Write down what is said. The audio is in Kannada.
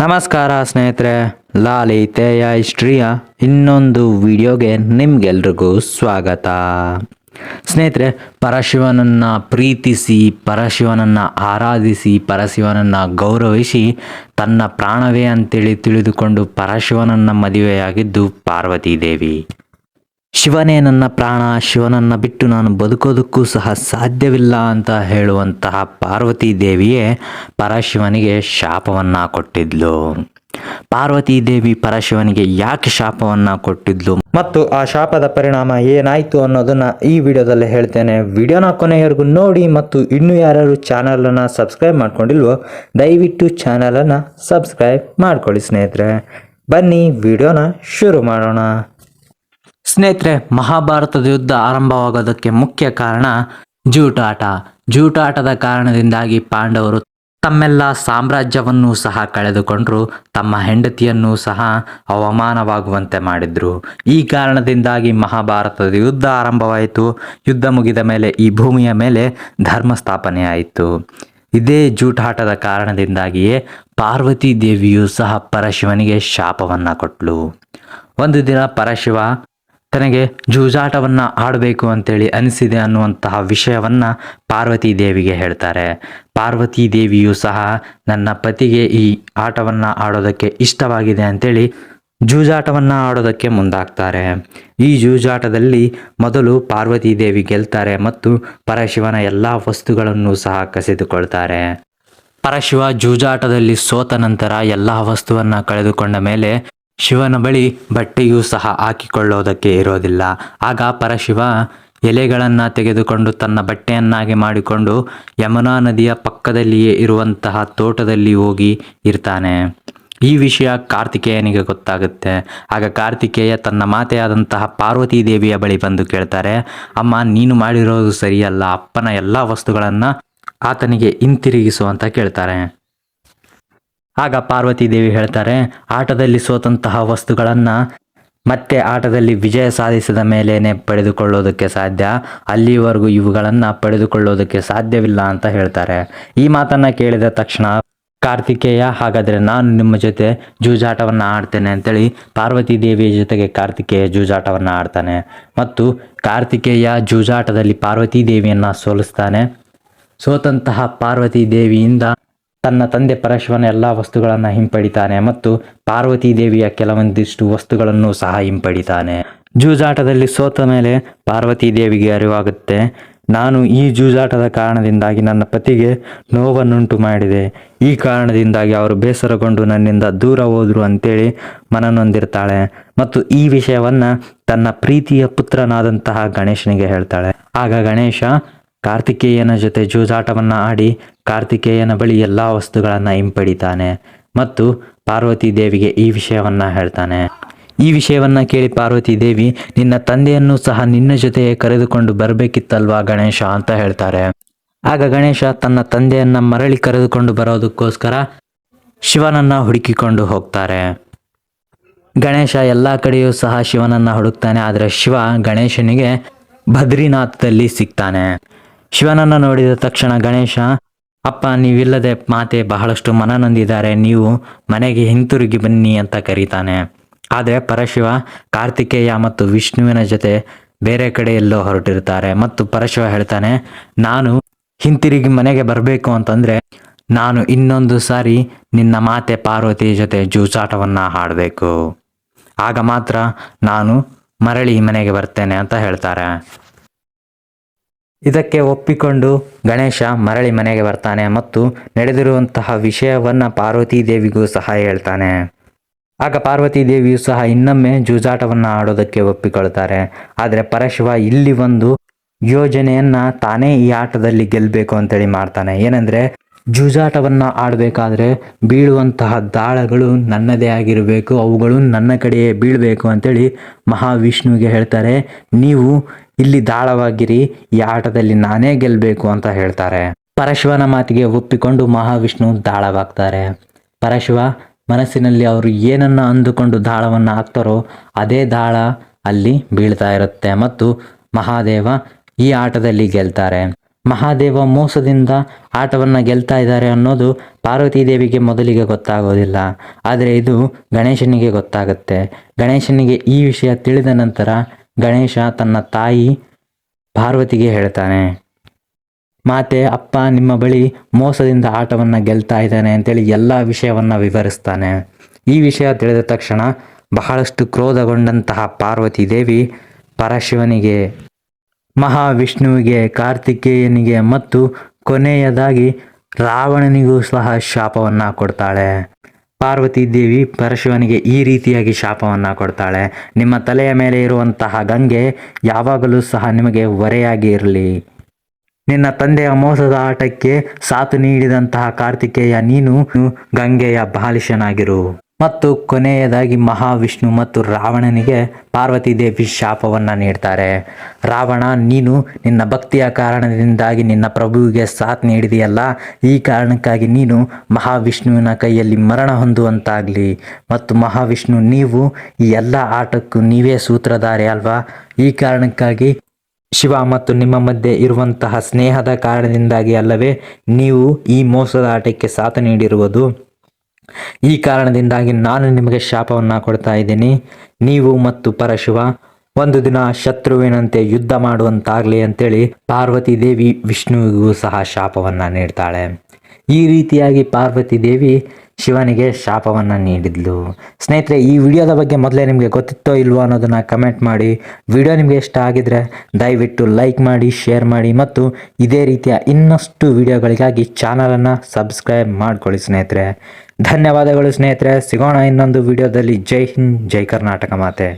ನಮಸ್ಕಾರ ಸ್ನೇಹಿತರೆ, ಲಾಲಿತೆಯ ಹಿಸ್ಟ್ರಿಯ ಇನ್ನೊಂದು ವಿಡಿಯೋಗೆ ನಿಮ್ಗೆಲ್ರಿಗೂ ಸ್ವಾಗತ. ಸ್ನೇಹಿತರೆ, ಪರಶಿವನನ್ನು ಪ್ರೀತಿಸಿ, ಪರಶಿವನನ್ನು ಆರಾಧಿಸಿ, ಪರಶಿವನನ್ನು ಗೌರವಿಸಿ, ತನ್ನ ಪ್ರಾಣವೇ ಅಂತೇಳಿ ತಿಳಿದುಕೊಂಡು ಪರಶಿವನನ್ನು ಮದುವೆಯಾಗಿದ್ದು ಪಾರ್ವತೀ ದೇವಿ. ಶಿವನೇ ನನ್ನ ಪ್ರಾಣ, ಶಿವನನ್ನು ಬಿಟ್ಟು ನಾನು ಬದುಕೋದಕ್ಕೂ ಸಹ ಸಾಧ್ಯವಿಲ್ಲ ಅಂತ ಹೇಳುವಂತಹ ಪಾರ್ವತೀ ದೇವಿಯೇ ಪರಶಿವನಿಗೆ ಶಾಪವನ್ನು ಕೊಟ್ಟಿದ್ಲು. ಪಾರ್ವತೀ ದೇವಿ ಪರಶಿವನಿಗೆ ಯಾಕೆ ಶಾಪವನ್ನು ಕೊಟ್ಟಿದ್ಲು ಮತ್ತು ಆ ಶಾಪದ ಪರಿಣಾಮ ಏನಾಯಿತು ಅನ್ನೋದನ್ನು ಈ ವಿಡಿಯೋದಲ್ಲಿ ಹೇಳ್ತೇನೆ. ವಿಡಿಯೋನ ಕೊನೆಯವರೆಗೂ ನೋಡಿ ಮತ್ತು ಇನ್ನೂ ಯಾರು ಚಾನಲನ್ನು ಸಬ್ಸ್ಕ್ರೈಬ್ ಮಾಡ್ಕೊಂಡಿಲ್ವೋ ದಯವಿಟ್ಟು ಚಾನಲನ್ನು ಸಬ್ಸ್ಕ್ರೈಬ್ ಮಾಡ್ಕೊಳ್ಳಿ. ಸ್ನೇಹಿತರೆ, ಬನ್ನಿ ವಿಡಿಯೋನ ಶುರು ಮಾಡೋಣ. ಸ್ನೇಹಿತರೆ, ಮಹಾಭಾರತದ ಯುದ್ಧ ಆರಂಭವಾಗೋದಕ್ಕೆ ಮುಖ್ಯ ಕಾರಣ ಜೂಟಾಟ. ಜೂಟಾಟದ ಕಾರಣದಿಂದಾಗಿ ಪಾಂಡವರು ತಮ್ಮೆಲ್ಲ ಸಾಮ್ರಾಜ್ಯವನ್ನೂ ಸಹ ಕಳೆದುಕೊಂಡರು, ತಮ್ಮ ಹೆಂಡತಿಯನ್ನೂ ಸಹ ಅವಮಾನವಾಗುವಂತೆ ಮಾಡಿದ್ರು. ಈ ಕಾರಣದಿಂದಾಗಿ ಮಹಾಭಾರತದ ಯುದ್ಧ ಆರಂಭವಾಯಿತು. ಯುದ್ಧ ಮುಗಿದ ಮೇಲೆ ಈ ಭೂಮಿಯ ಮೇಲೆ ಧರ್ಮ ಸ್ಥಾಪನೆಯಾಯಿತು. ಇದೇ ಜೂಟಾಟದ ಕಾರಣದಿಂದಾಗಿಯೇ ಪಾರ್ವತೀ ದೇವಿಯು ಸಹ ಪರಶಿವನಿಗೆ ಶಾಪವನ್ನು ಕೊಟ್ಟಳು. ಒಂದು ದಿನ ಪರಶಿವ ತನಗೆ ಜೂಜಾಟವನ್ನು ಆಡಬೇಕು ಅಂತೇಳಿ ಅನಿಸಿದೆ ಅನ್ನುವಂತಹ ವಿಷಯವನ್ನು ಪಾರ್ವತೀ ದೇವಿಗೆ ಹೇಳ್ತಾರೆ. ಪಾರ್ವತೀ ದೇವಿಯು ಸಹ ನನ್ನ ಪತಿಗೆ ಈ ಆಟವನ್ನು ಆಡೋದಕ್ಕೆ ಇಷ್ಟವಾಗಿದೆ ಅಂತೇಳಿ ಜೂಜಾಟವನ್ನು ಆಡೋದಕ್ಕೆ ಮುಂದಾಗ್ತಾರೆ. ಈ ಜೂಜಾಟದಲ್ಲಿ ಮೊದಲು ಪಾರ್ವತೀ ದೇವಿ ಗೆಲ್ತಾರೆ ಮತ್ತು ಪರಶಿವನ ಎಲ್ಲ ವಸ್ತುಗಳನ್ನು ಸಹ ಕಸಿದುಕೊಳ್ತಾರೆ. ಪರಶಿವ ಜೂಜಾಟದಲ್ಲಿ ಸೋತ ನಂತರ ಎಲ್ಲ ವಸ್ತುವನ್ನು ಕಳೆದುಕೊಂಡ ಮೇಲೆ ಶಿವನ ಬಳಿ ಬಟ್ಟೆಯೂ ಸಹ ಹಾಕಿಕೊಳ್ಳೋದಕ್ಕೆ ಇರೋದಿಲ್ಲ. ಆಗ ಪರಶಿವ ಎಲೆಗಳನ್ನು ತೆಗೆದುಕೊಂಡು ತನ್ನ ಬಟ್ಟೆಯನ್ನಾಗಿ ಮಾಡಿಕೊಂಡು ಯಮುನಾ ನದಿಯ ಪಕ್ಕದಲ್ಲಿಯೇ ಇರುವಂತಹ ತೋಟದಲ್ಲಿ ಹೋಗಿ ಇರ್ತಾನೆ. ಈ ವಿಷಯ ಕಾರ್ತಿಕೇಯನಿಗೆ ಗೊತ್ತಾಗುತ್ತೆ. ಆಗ ಕಾರ್ತಿಕೇಯ ತನ್ನ ಮಾತೆಯಾದಂತಹ ಪಾರ್ವತೀ ದೇವಿಯ ಬಳಿ ಬಂದು ಕೇಳ್ತಾರೆ, ಅಮ್ಮ, ನೀನು ಮಾಡಿರೋದು ಸರಿಯಲ್ಲ, ಅಪ್ಪನ ಎಲ್ಲ ವಸ್ತುಗಳನ್ನು ಆತನಿಗೆ ಹಿಂತಿರುಗಿಸು ಅಂತ ಕೇಳ್ತಾರೆ. ಆಗ ಪಾರ್ವತೀ ದೇವಿ ಹೇಳ್ತಾರೆ, ಆಟದಲ್ಲಿ ಸೋತಂತಹ ವಸ್ತುಗಳನ್ನು ಮತ್ತೆ ಆಟದಲ್ಲಿ ವಿಜಯ ಸಾಧಿಸಿದ ಮೇಲೇನೆ ಪಡೆದುಕೊಳ್ಳೋದಕ್ಕೆ ಸಾಧ್ಯ, ಅಲ್ಲಿವರೆಗೂ ಇವುಗಳನ್ನು ಪಡೆದುಕೊಳ್ಳೋದಕ್ಕೆ ಸಾಧ್ಯವಿಲ್ಲ ಅಂತ ಹೇಳ್ತಾರೆ. ಈ ಮಾತನ್ನು ಕೇಳಿದ ತಕ್ಷಣ ಕಾರ್ತಿಕೇಯ, ಹಾಗಾದರೆ ನಾನು ನಿಮ್ಮ ಜೊತೆ ಜೂಜಾಟವನ್ನು ಆಡ್ತೇನೆ ಅಂತೇಳಿ ಪಾರ್ವತೀ ದೇವಿಯ ಜೊತೆಗೆ ಕಾರ್ತಿಕೇಯ ಜೂಜಾಟವನ್ನು ಆಡ್ತಾನೆ ಮತ್ತು ಕಾರ್ತಿಕೇಯ ಜೂಜಾಟದಲ್ಲಿ ಪಾರ್ವತೀ ದೇವಿಯನ್ನು ಸೋಲಿಸ್ತಾನೆ. ಸೋತಂತಹ ಪಾರ್ವತೀ ದೇವಿಯಿಂದ ತನ್ನ ತಂದೆ ಪರಶಿವನ ಎಲ್ಲ ವಸ್ತುಗಳನ್ನು ಹಿಂಪಡಿತಾನೆ ಮತ್ತು ಪಾರ್ವತೀ ದೇವಿಯ ಕೆಲವೊಂದಿಷ್ಟು ವಸ್ತುಗಳನ್ನು ಸಹ ಹಿಂಪಡಿತಾನೆ. ಜೂಜಾಟದಲ್ಲಿ ಸೋತ ಮೇಲೆ ಪಾರ್ವತೀ ದೇವಿಗೆ ಅರಿವಾಗುತ್ತೆ, ನಾನು ಈ ಜೂಜಾಟದ ಕಾರಣದಿಂದಾಗಿ ನನ್ನ ಪತಿಗೆ ನೋವನ್ನುಂಟು ಮಾಡಿದೆ, ಈ ಕಾರಣದಿಂದಾಗಿ ಅವರು ಬೇಸರಗೊಂಡು ನನ್ನಿಂದ ದೂರ ಹೋದರು ಅಂತೇಳಿ ಮನನೊಂದಿರ್ತಾಳೆ ಮತ್ತು ಈ ವಿಷಯವನ್ನು ತನ್ನ ಪ್ರೀತಿಯ ಪುತ್ರನಾದಂತಹ ಗಣೇಶನಿಗೆ ಹೇಳ್ತಾಳೆ. ಆಗ ಗಣೇಶ ಕಾರ್ತಿಕೇಯನ ಜೊತೆ ಜೂಜಾಟವನ್ನು ಆಡಿ ಕಾರ್ತಿಕೇಯನ ಬಳಿ ಎಲ್ಲ ವಸ್ತುಗಳನ್ನು ಹಿಂಪಡಿತಾನೆ ಮತ್ತು ಪಾರ್ವತೀ ದೇವಿಗೆ ಈ ವಿಷಯವನ್ನು ಹೇಳ್ತಾನೆ. ಈ ವಿಷಯವನ್ನು ಕೇಳಿ ಪಾರ್ವತೀ ದೇವಿ, ನಿನ್ನ ತಂದೆಯನ್ನು ಸಹ ನಿನ್ನ ಜೊತೆ ಕರೆದುಕೊಂಡು ಬರಬೇಕಿತ್ತಲ್ವಾ ಗಣೇಶ ಅಂತ ಹೇಳ್ತಾರೆ. ಆಗ ಗಣೇಶ ತನ್ನ ತಂದೆಯನ್ನು ಮರಳಿ ಕರೆದುಕೊಂಡು ಬರೋದಕ್ಕೋಸ್ಕರ ಶಿವನನ್ನು ಹುಡುಕಿಕೊಂಡು ಹೋಗ್ತಾರೆ. ಗಣೇಶ ಎಲ್ಲ ಕಡೆಯೂ ಸಹ ಶಿವನನ್ನು ಹುಡುಕ್ತಾನೆ. ಆದರೆ ಶಿವ ಗಣೇಶನಿಗೆ ಬದ್ರಿನಾಥದಲ್ಲಿ ಸಿಗ್ತಾನೆ. ಶಿವನನ್ನು ನೋಡಿದ ತಕ್ಷಣ ಗಣೇಶ, ಅಪ್ಪ, ನೀವಿಲ್ಲದೆ ಮಾತೆ ಬಹಳಷ್ಟು ಮನನೊಂದಿದ್ದಾರೆ, ನೀವು ಮನೆಗೆ ಹಿಂತಿರುಗಿ ಬನ್ನಿ ಅಂತ ಕರೀತಾನೆ. ಆದರೆ ಪರಶಿವ ಕಾರ್ತಿಕೇಯ ಮತ್ತು ವಿಷ್ಣುವಿನ ಜೊತೆ ಬೇರೆ ಕಡೆ ಎಲ್ಲೋ ಹೊರಟಿರ್ತಾರೆ ಮತ್ತು ಪರಶಿವ ಹೇಳ್ತಾನೆ, ನಾನು ಹಿಂತಿರುಗಿ ಮನೆಗೆ ಬರಬೇಕು ಅಂತಂದರೆ ನಾನು ಇನ್ನೊಂದು ಸಾರಿ ನಿನ್ನ ಮಾತೆ ಪಾರ್ವತಿ ಜೊತೆ ಜೂಜಾಟವನ್ನು ಆಡಬೇಕು, ಆಗ ಮಾತ್ರ ನಾನು ಮರಳಿ ಮನೆಗೆ ಬರ್ತೇನೆ ಅಂತ ಹೇಳ್ತಾರೆ. ಇದಕ್ಕೆ ಒಪ್ಪಿಕೊಂಡು ಗಣೇಶ ಮರಳಿ ಮನೆಗೆ ಬರ್ತಾನೆ ಮತ್ತು ನಡೆದಿರುವಂತಹ ವಿಷಯವನ್ನು ಪಾರ್ವತೀ ದೇವಿಗೂ ಸಹ ಹೇಳ್ತಾನೆ. ಆಗ ಪಾರ್ವತೀ ದೇವಿಯು ಸಹ ಇನ್ನೊಮ್ಮೆ ಜೂಜಾಟವನ್ನು ಆಡೋದಕ್ಕೆ ಒಪ್ಪಿಕೊಳ್ತಾರೆ. ಆದರೆ ಪರಶಿವ ಇಲ್ಲಿ ಒಂದು ಯೋಜನೆಯನ್ನು ತಾನೇ ಈ ಆಟದಲ್ಲಿ ಗೆಲ್ಲಬೇಕು ಅಂತೇಳಿ ಮಾಡ್ತಾನೆ. ಏನಂದರೆ, ಜೂಜಾಟವನ್ನು ಆಡಬೇಕಾದ್ರೆ ಬೀಳುವಂತಹ ದಾಳಗಳು ನನ್ನದೇ ಆಗಿರಬೇಕು, ಅವುಗಳು ನನ್ನ ಕಡೆಯೇ ಬೀಳಬೇಕು ಅಂತೇಳಿ ಮಹಾವಿಷ್ಣುವಿಗೆ ಹೇಳ್ತಾರೆ. ನೀವು ಇಲ್ಲಿ ದಾಳವಾಗಿರಿ, ಈ ಆಟದಲ್ಲಿ ನಾನೇ ಗೆಲ್ಲಬೇಕು ಅಂತ ಹೇಳ್ತಾರೆ. ಪರಶಿವನ ಮಾತಿಗೆ ಒಪ್ಪಿಕೊಂಡು ಮಹಾವಿಷ್ಣು ದಾಳವಾಗ್ತಾರೆ. ಪರಶಿವ ಮನಸ್ಸಿನಲ್ಲಿ ಅವರು ಏನನ್ನು ಅಂದುಕೊಂಡು ದಾಳವನ್ನು ಹಾಕ್ತಾರೋ ಅದೇ ದಾಳ ಅಲ್ಲಿ ಬೀಳ್ತಾ ಇರುತ್ತೆ ಮತ್ತು ಮಹಾದೇವ ಈ ಆಟದಲ್ಲಿ ಗೆಲ್ತಾರೆ. ಮಹಾದೇವ ಮೋಸದಿಂದ ಆಟವನ್ನು ಗೆಲ್ತಾ ಇದ್ದಾರೆ ಅನ್ನೋದು ಪಾರ್ವತಿ ದೇವಿಗೆ ಮೊದಲಿಗೆ ಗೊತ್ತಾಗೋದಿಲ್ಲ. ಆದರೆ ಇದು ಗಣೇಶನಿಗೆ ಗೊತ್ತಾಗುತ್ತೆ. ಗಣೇಶನಿಗೆ ಈ ವಿಷಯ ತಿಳಿದ ನಂತರ ಗಣೇಶ ತನ್ನ ತಾಯಿ ಪಾರ್ವತಿಗೆ ಹೇಳ್ತಾನೆ, ಮಾತೆ, ಅಪ್ಪ ನಿಮ್ಮ ಬಳಿ ಮೋಸದಿಂದ ಆಟವನ್ನು ಗೆಲ್ತಾ ಇದ್ದಾನೆ ಅಂತೇಳಿ ಎಲ್ಲ ವಿಷಯವನ್ನು ವಿವರಿಸ್ತಾನೆ. ಈ ವಿಷಯ ತಿಳಿದ ತಕ್ಷಣ ಬಹಳಷ್ಟು ಕ್ರೋಧಗೊಂಡಂತಹ ಪಾರ್ವತಿ ದೇವಿ ಪರಶಿವನಿಗೆ, ಮಹಾವಿಷ್ಣುವಿಗೆ, ಕಾರ್ತಿಕೇಯನಿಗೆ ಮತ್ತು ಕೊನೆಯದಾಗಿ ರಾವಣನಿಗೂ ಸಹ ಶಾಪವನ್ನು ಕೊಡ್ತಾಳೆ. ಪಾರ್ವತಿ ದೇವಿ ಪರಶಿವನಿಗೆ ಈ ರೀತಿಯಾಗಿ ಶಾಪವನ್ನು ಕೊಡ್ತಾಳೆ, ನಿಮ್ಮ ತಲೆಯ ಮೇಲೆ ಇರುವಂತಹ ಗಂಗೆ ಯಾವಾಗಲೂ ಸಹ ನಿಮಗೆ ಹೊರೆಯಾಗಿ ಇರಲಿ. ನಿನ್ನ ತಂದೆಯ ಮೋಸದ ಆಟಕ್ಕೆ ಸಾಥ್ ನೀಡಿದಂತಹ ಕಾರ್ತಿಕೇಯ ನೀನು ಗಂಗೆಯ ಬಾಲಿಶನಾಗಿರು. ಮತ್ತು ಕೊನೆಯದಾಗಿ ಮಹಾವಿಷ್ಣು ಮತ್ತು ರಾವಣನಿಗೆ ಪಾರ್ವತಿ ದೇವಿ ಶಾಪವನ್ನು ನೀಡ್ತಾರೆ. ರಾವಣ, ನೀನು ನಿನ್ನ ಭಕ್ತಿಯ ಕಾರಣದಿಂದಾಗಿ ನಿನ್ನ ಪ್ರಭುವಿಗೆ ಸಾಥ್ ನೀಡಿದೆಯಲ್ಲ, ಈ ಕಾರಣಕ್ಕಾಗಿ ನೀನು ಮಹಾವಿಷ್ಣುವಿನ ಕೈಯಲ್ಲಿ ಮರಣ ಹೊಂದುವಂತಾಗಲಿ. ಮತ್ತು ಮಹಾವಿಷ್ಣು, ನೀವು ಈ ಎಲ್ಲ ಆಟಕ್ಕೂ ನೀವೇ ಸೂತ್ರಧಾರಿ ಅಲ್ವಾ, ಈ ಕಾರಣಕ್ಕಾಗಿ ಶಿವ ಮತ್ತು ನಿಮ್ಮ ಮಧ್ಯೆ ಇರುವಂತಹ ಸ್ನೇಹದ ಕಾರಣದಿಂದಾಗಿ ಅಲ್ಲವೇ ನೀವು ಈ ಮೋಸದ ಆಟಕ್ಕೆ ಸಾಥ್ ನೀಡಿರುವುದು. ಈ ಕಾರಣದಿಂದಾಗಿ ನಾನು ನಿಮಗೆ ಶಾಪವನ್ನು ಕೊಡ್ತಾ ಇದ್ದೀನಿ. ನೀವು ಮತ್ತು ಪರಶಿವ ಒಂದು ದಿನ ಶತ್ರುವಿನಂತೆ ಯುದ್ಧ ಮಾಡುವಂತಾಗಲಿ ಅಂತೇಳಿ ಪಾರ್ವತಿ ದೇವಿ ವಿಷ್ಣುವಿಗೂ ಸಹ ಶಾಪವನ್ನು ನೀಡ್ತಾಳೆ. ಈ ರೀತಿಯಾಗಿ ಪಾರ್ವತಿ ದೇವಿ ಶಿವನಿಗೆ ಶಾಪವನ್ನು ನೀಡಿದ್ಲು. ಸ್ನೇಹಿತರೆ, ಈ ವಿಡಿಯೋದ ಬಗ್ಗೆ ಮೊದಲೇ ನಿಮಗೆ ಗೊತ್ತಿತ್ತೋ ಇಲ್ವೋ ಅನ್ನೋದನ್ನು ಕಮೆಂಟ್ ಮಾಡಿ. ವಿಡಿಯೋ ನಿಮಗೆ ಇಷ್ಟ ಆಗಿದ್ರೆ ದಯವಿಟ್ಟು ಲೈಕ್ ಮಾಡಿ, ಶೇರ್ ಮಾಡಿ ಮತ್ತು ಇದೇ ರೀತಿಯ ಇನ್ನಷ್ಟು ವಿಡಿಯೋಗಳಿಗಾಗಿ ಚಾನಲನ್ನು ಸಬ್ಸ್ಕ್ರೈಬ್ ಮಾಡ್ಕೊಳ್ಳಿ ಸ್ನೇಹಿತರೆ. ಧನ್ಯವಾದಗಳು ಸ್ನೇಹಿತರೆ. ಸಿಗೋಣ ಇನ್ನೊಂದು ವಿಡಿಯೋದಲ್ಲಿ. ಜೈ ಹಿಂದ್, ಜೈ ಕರ್ನಾಟಕ ಮಾತೆ.